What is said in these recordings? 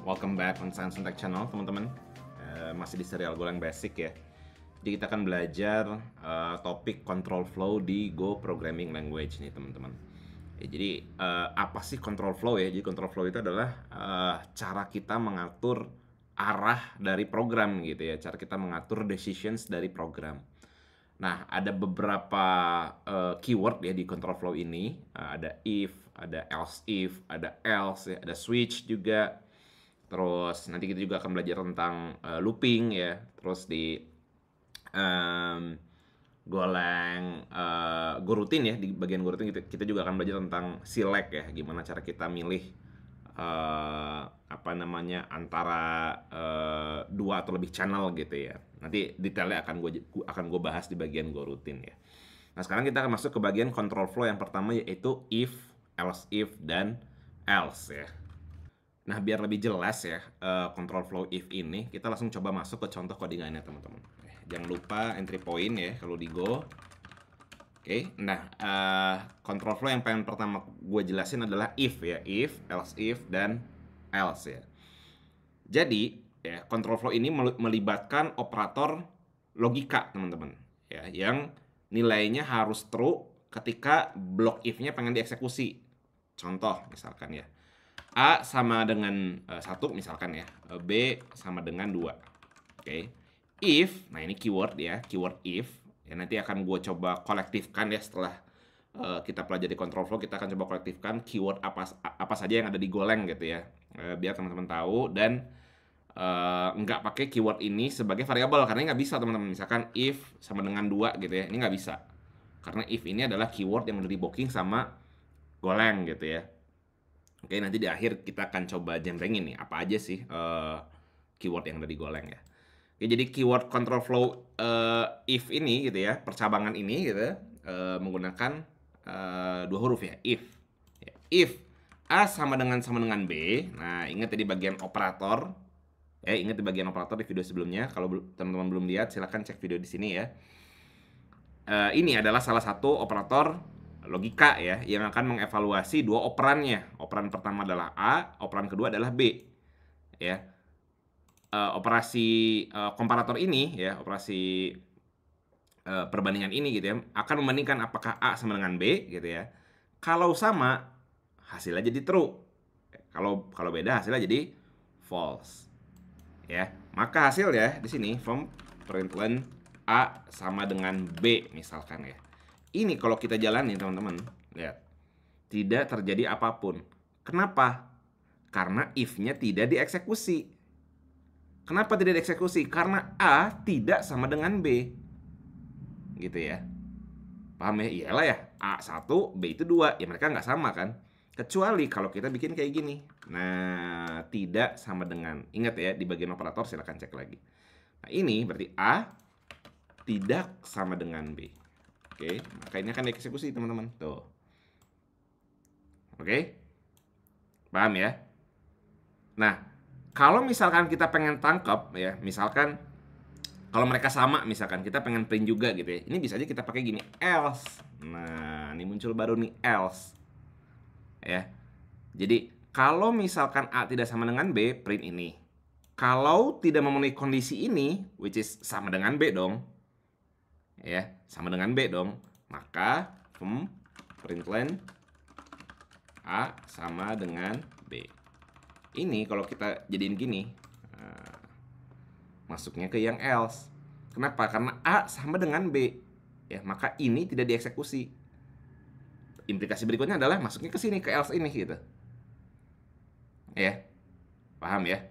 Welcome back on Science and Tech Channel, teman-teman. Masih di serial Golang Basic ya. Jadi kita akan belajar topik control flow di Go Programming Language nih, teman-teman. Jadi apa sih control flow ya? Jadi control flow itu adalah cara kita mengatur arah dari program gitu ya. Cara kita mengatur decisions dari program. Nah, ada beberapa keyword ya di control flow ini. Ada if, ada else if, ada else, ya, ada switch juga. Terus nanti kita juga akan belajar tentang looping ya. Terus di Golang GoRoutine ya, di bagian GoRoutine kita juga akan belajar tentang select ya, gimana cara kita milih antara dua atau lebih channel gitu ya. Nanti detailnya akan gue bahas di bagian GoRoutine ya. Nah, sekarang kita akan masuk ke bagian control flow yang pertama, yaitu if, else if, dan else ya. Nah, biar lebih jelas ya control flow if ini, kita langsung coba masuk ke contoh codingannya, teman-teman. Jangan lupa entry point ya kalau di Go. Oke, nah control flow yang paling pertama gue jelasin adalah if ya, if, else if, dan else ya. Jadi ya, control flow ini melibatkan operator logika, teman-teman, ya, yang nilainya harus true ketika blok if-nya pengen dieksekusi. Contoh misalkan ya, A sama dengan 1 misalkan ya, B sama dengan 2. Oke. If, nah ini keyword ya, keyword if. Ya, nanti akan gue coba kolektifkan ya setelah kita pelajari control flow. Kita akan coba kolektifkan keyword apa saja yang ada di Golang gitu ya, biar teman-teman tahu. Dan nggak pakai keyword ini sebagai variabel, karena nggak bisa, teman-teman. Misalkan if sama dengan 2 gitu ya, ini nggak bisa. Karena if ini adalah keyword yang udah di booking sama Golang gitu ya. Oke, nanti di akhir kita akan coba jembrengin nih apa aja sih keyword yang ada di Golang ya. Oke, jadi keyword control flow if ini gitu ya, percabangan ini gitu menggunakan dua huruf ya, if. Ya, if A sama dengan B. Nah, ingat tadi bagian operator. Ya, ingat di bagian operator di video sebelumnya. Kalau teman-teman belum lihat, silahkan cek video di sini ya. Ini adalah salah satu operator logika ya, yang akan mengevaluasi dua operannya. Operan pertama adalah A, operan kedua adalah B. Ya. Operasi komparator ini ya, operasi perbandingan ini gitu ya, akan membandingkan apakah A sama dengan B gitu ya. Kalau sama, hasilnya jadi true. Kalau beda, hasilnya jadi false. Ya, maka hasilnya di sini from println A sama dengan B misalkan ya. Ini kalau kita jalani, teman-teman, lihat, tidak terjadi apapun. Kenapa? Karena if-nya tidak dieksekusi. Kenapa tidak dieksekusi? Karena A tidak sama dengan B. Gitu ya. Paham ya? Iyalah ya, A1, B itu 2. Ya mereka nggak sama kan? Kecuali kalau kita bikin kayak gini. Nah, tidak sama dengan. Ingat ya, di bagian operator silahkan cek lagi. Nah, ini berarti A tidak sama dengan B. Oke, maka ini akan dieksekusi, teman-teman. Tuh. Oke? Paham ya? Nah, kalau misalkan kita pengen tangkap ya, misalkan kalau mereka sama, misalkan kita pengen print juga gitu ya, ini bisa aja kita pakai gini, else. Nah, ini muncul baru nih, else. Ya. Jadi, kalau misalkan A tidak sama dengan B, print ini. Kalau tidak memenuhi kondisi ini, which is sama dengan B dong. Ya, sama dengan B dong. Maka println A sama dengan B. Ini kalau kita jadiin gini, masuknya ke yang else. Kenapa? Karena A sama dengan B. Ya, maka ini tidak dieksekusi. Implikasi berikutnya adalah masuknya ke sini, ke else ini gitu. Ya. Paham ya?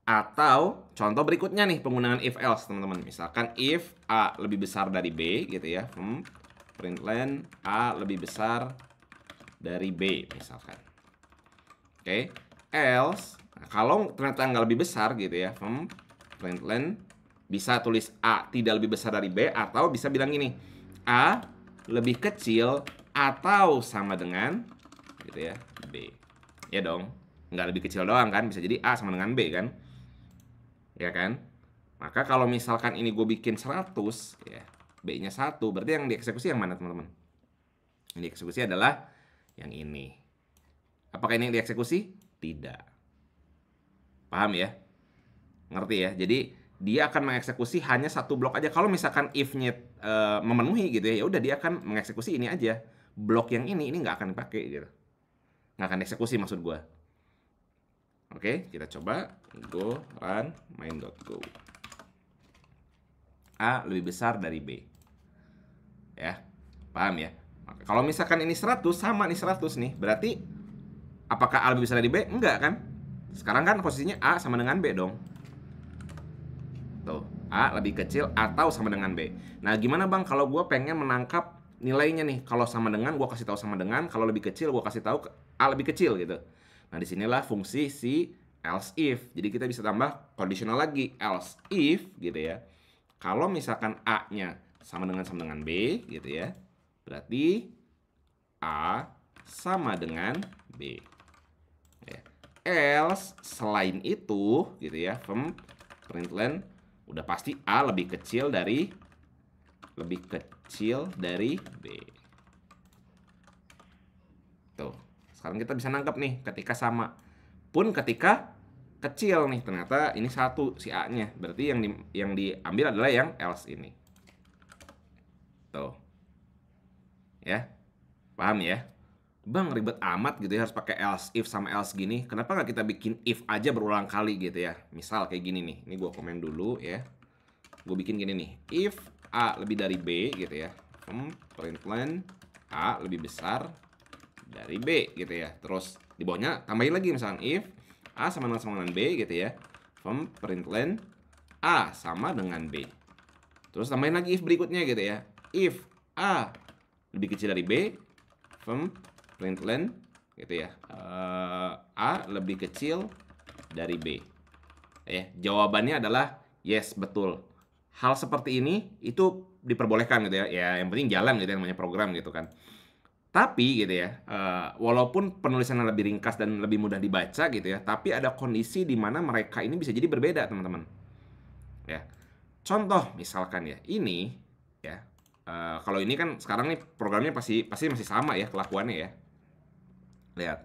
Atau contoh berikutnya nih, penggunaan if else, teman-teman. Misalkan if A lebih besar dari B gitu ya. Println A lebih besar dari B misalkan. Oke. Else, nah, kalau ternyata nggak lebih besar gitu ya, println bisa tulis A tidak lebih besar dari B, atau bisa bilang gini, A lebih kecil atau sama dengan gitu ya, B. Ya dong, nggak lebih kecil doang kan, bisa jadi A sama dengan B kan, ya kan. Maka kalau misalkan ini gue bikin 100 ya, B-nya 1, berarti yang dieksekusi yang mana, teman-teman? Yang dieksekusi adalah yang ini. Apakah ini yang dieksekusi? Tidak. Paham ya? Ngerti ya? Jadi dia akan mengeksekusi hanya satu blok aja. Kalau misalkan if-nya memenuhi gitu ya, ya udah dia akan mengeksekusi ini aja. Blok yang ini nggak akan dipakai gitu. Nggak akan eksekusi maksud gua. Oke, kita coba go run main.go. A lebih besar dari B. Ya, paham ya? Kalau misalkan ini 100 sama nih 100 nih, berarti apakah A lebih besar dari B? Enggak kan? Sekarang kan posisinya A sama dengan B dong. Tuh, A lebih kecil atau sama dengan B. Nah, gimana Bang kalau gue pengen menangkap nilainya nih? Kalau sama dengan, gue kasih tahu sama dengan. Kalau lebih kecil, gue kasih tahu A lebih kecil gitu. Nah, disinilah fungsi si else if. Jadi kita bisa tambah conditional lagi. Else if gitu ya. Kalau misalkan A-nya sama dengan B gitu ya. Berarti A sama dengan B. Ya. Else selain itu gitu ya. From println udah pasti A lebih kecil dari B. Tuh. Sekarang kita bisa nangkep nih ketika sama. Pun ketika kecil nih, ternyata ini 1 si A-nya. Berarti yang diambil adalah yang else ini. Tuh. Ya. Paham ya? Bang, ribet amat gitu ya harus pakai else if sama else gini. Kenapa nggak kita bikin if aja berulang kali gitu ya? Misal kayak gini nih. Ini gue komen dulu ya. Gue bikin gini nih. If A lebih dari B gitu ya. Println A lebih besar dari B gitu ya. Terus di bawahnya tambahin lagi misalkan if A sama dengan B gitu ya. Println A sama dengan B. Terus tambahin lagi if berikutnya gitu ya. If A lebih kecil dari B, println gitu ya. A lebih kecil dari B. Jawabannya adalah yes, betul. Hal seperti ini itu diperbolehkan gitu ya. Ya yang penting jalan gitu ya, namanya program gitu kan. Tapi gitu ya, walaupun penulisannya lebih ringkas dan lebih mudah dibaca gitu ya, tapi ada kondisi di mana mereka ini bisa jadi berbeda, teman-teman. Ya. Contoh misalkan ya, ini ya. Kalau ini kan sekarang nih programnya pasti masih sama ya kelakuannya ya. Lihat.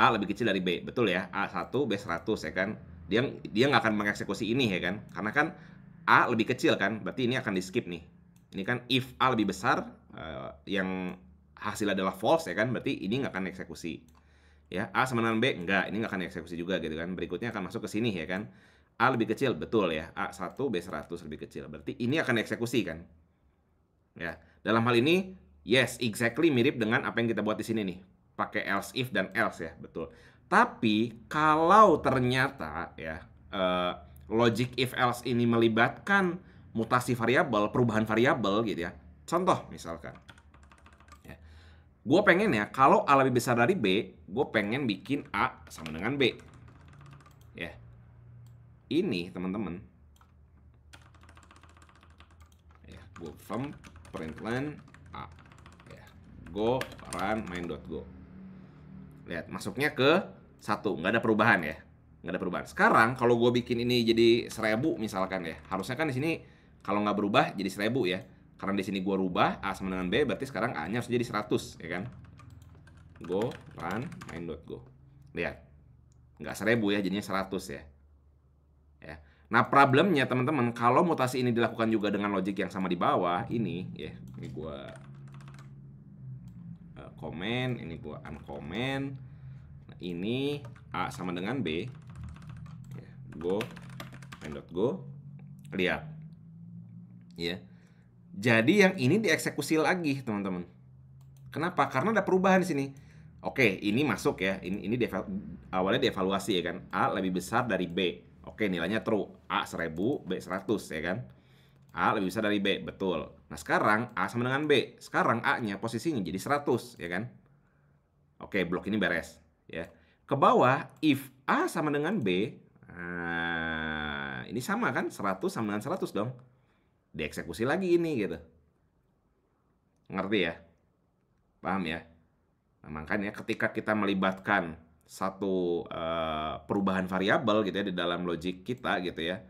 A lebih kecil dari B, betul ya? A1, B100 ya kan. Dia nggak akan mengeksekusi ini ya kan. Karena kan A lebih kecil kan, berarti ini akan di skip nih. Ini kan if A lebih besar, yang hasil adalah false ya kan, berarti ini nggak akan eksekusi. Ya, A sama dengan B, enggak, ini nggak akan eksekusi juga gitu kan. Berikutnya akan masuk ke sini ya kan. A lebih kecil, betul ya. A1, B100 lebih kecil. Berarti ini akan eksekusi kan. Ya, dalam hal ini, yes, exactly mirip dengan apa yang kita buat di sini nih. Pakai else if dan else ya, betul. Tapi kalau ternyata ya logic if else ini melibatkan mutasi variabel, perubahan variabel gitu ya. Contoh misalkan, ya, gue pengen ya kalau A lebih besar dari B, gue pengen bikin A sama dengan B. Ya, ini teman-teman. Ya, gue println A. Ya, go run main.go. Lihat, masuknya ke 1, nggak ada perubahan ya. Nggak ada perubahan. Sekarang kalau gue bikin ini jadi 1000 misalkan ya, harusnya kan di sini kalau nggak berubah jadi 1000 ya. Karena di sini gue rubah A sama dengan B, berarti sekarang A-nya harus jadi 100 ya kan. Go run main.go. Lihat, nggak 1000 ya, jadinya 100 ya. Ya. Nah problemnya teman-teman, kalau mutasi ini dilakukan juga dengan logic yang sama di bawah ini ya, ini gue komen, ini gue uncomment. Nah, ini A sama dengan B. Ya, go main.go. Lihat. Ya. Jadi yang ini dieksekusi lagi, teman-teman. Kenapa? Karena ada perubahan di sini. Oke, ini masuk ya. Ini awalnya dievaluasi ya kan. A lebih besar dari B. Oke, nilainya true. A 1000, B 100 ya kan. A lebih besar dari B, betul. Nah, sekarang A sama dengan B. Sekarang A-nya posisinya jadi 100 ya kan. Oke, blok ini beres ya. Ke bawah if A sama dengan B, nah, ini sama kan, 100 sama dengan 100 dong. Dieksekusi lagi ini gitu. Ngerti ya? Paham ya? Nah, makanya ketika kita melibatkan satu perubahan variabel gitu ya di dalam logic kita gitu ya,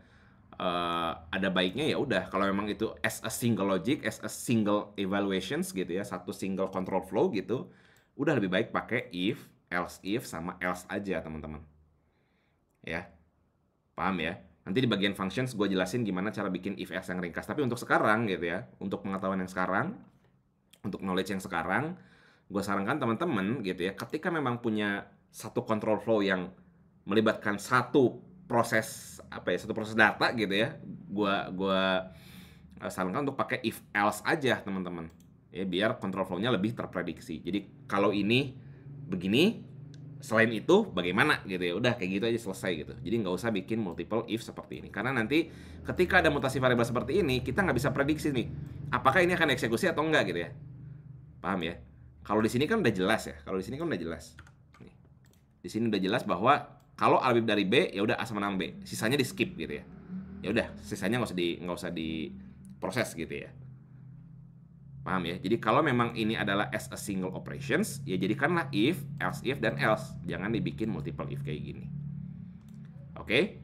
ada baiknya ya udah kalau memang itu as a single logic, as a single evaluations gitu ya, satu single control flow gitu, udah lebih baik pakai if, else if sama else aja teman-teman. Ya. Paham ya? Nanti di bagian functions gue jelasin gimana cara bikin if else yang ringkas. Tapi untuk sekarang gitu ya, untuk pengetahuan yang sekarang, untuk knowledge yang sekarang, gue sarankan teman-teman gitu ya, ketika memang punya satu control flow yang melibatkan satu proses apa ya, satu proses data gitu ya, gua sarankan untuk pakai if else aja teman-teman. Ya biar control flow-nya lebih terprediksi. Jadi kalau ini begini, selain itu bagaimana gitu ya, udah kayak gitu aja selesai gitu. Jadi nggak usah bikin multiple if seperti ini, karena nanti ketika ada mutasi variabel seperti ini kita nggak bisa prediksi nih apakah ini akan dieksekusi atau enggak gitu ya. Paham ya? Kalau di sini kan udah jelas ya, kalau di sini kan udah jelas nih, di sini udah jelas bahwa kalau A lebih dari B ya udah A sama dengan B, sisanya di skip gitu ya. Ya udah sisanya nggak usah diproses gitu ya. Paham ya? Jadi kalau memang ini adalah as a single operations, ya jadikanlah if, dan else. Jangan dibikin multiple if kayak gini. Oke?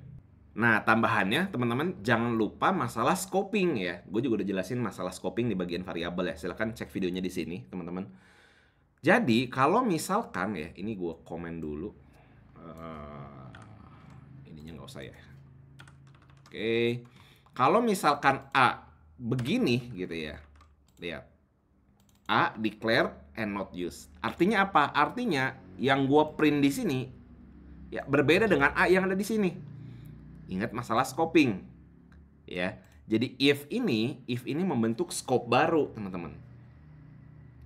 Nah, tambahannya teman-teman jangan lupa masalah scoping ya. Gue juga udah jelasin masalah scoping di bagian variabel ya. Silahkan cek videonya di sini, teman-teman. Jadi, kalau misalkan ya, ini gue komen dulu. Ininya nggak usah ya. Oke. Kalau misalkan A begini gitu ya. Lihat. A declare and not use. Artinya apa? Artinya yang gue print di sini ya berbeda dengan A yang ada di sini. Ingat masalah scoping. Ya. Jadi if ini membentuk scope baru, teman-teman.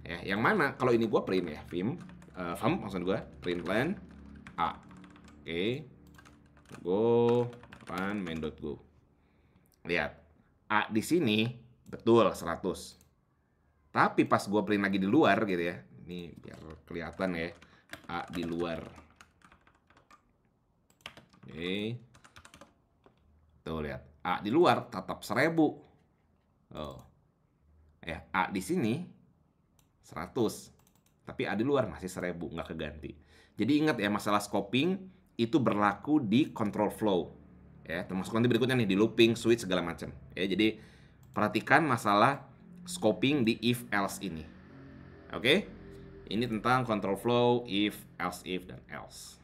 Ya, yang mana kalau ini gue print ya, vim maksud gue println A. Oke. Go run main.go. Lihat. A di sini betul 100. Tapi pas gue print lagi di luar gitu ya, ini biar kelihatan ya, A di luar. Oke. Tuh lihat, A di luar tetap 1000. Oh. A di sini 100. Tapi A di luar masih 1000, nggak keganti. Jadi ingat ya, masalah scoping itu berlaku di control flow. Ya, termasuk nanti berikutnya nih di looping, switch segala macam. Ya, jadi perhatikan masalah scoping di if else ini. Oke? Ini tentang control flow, if, else if, dan else.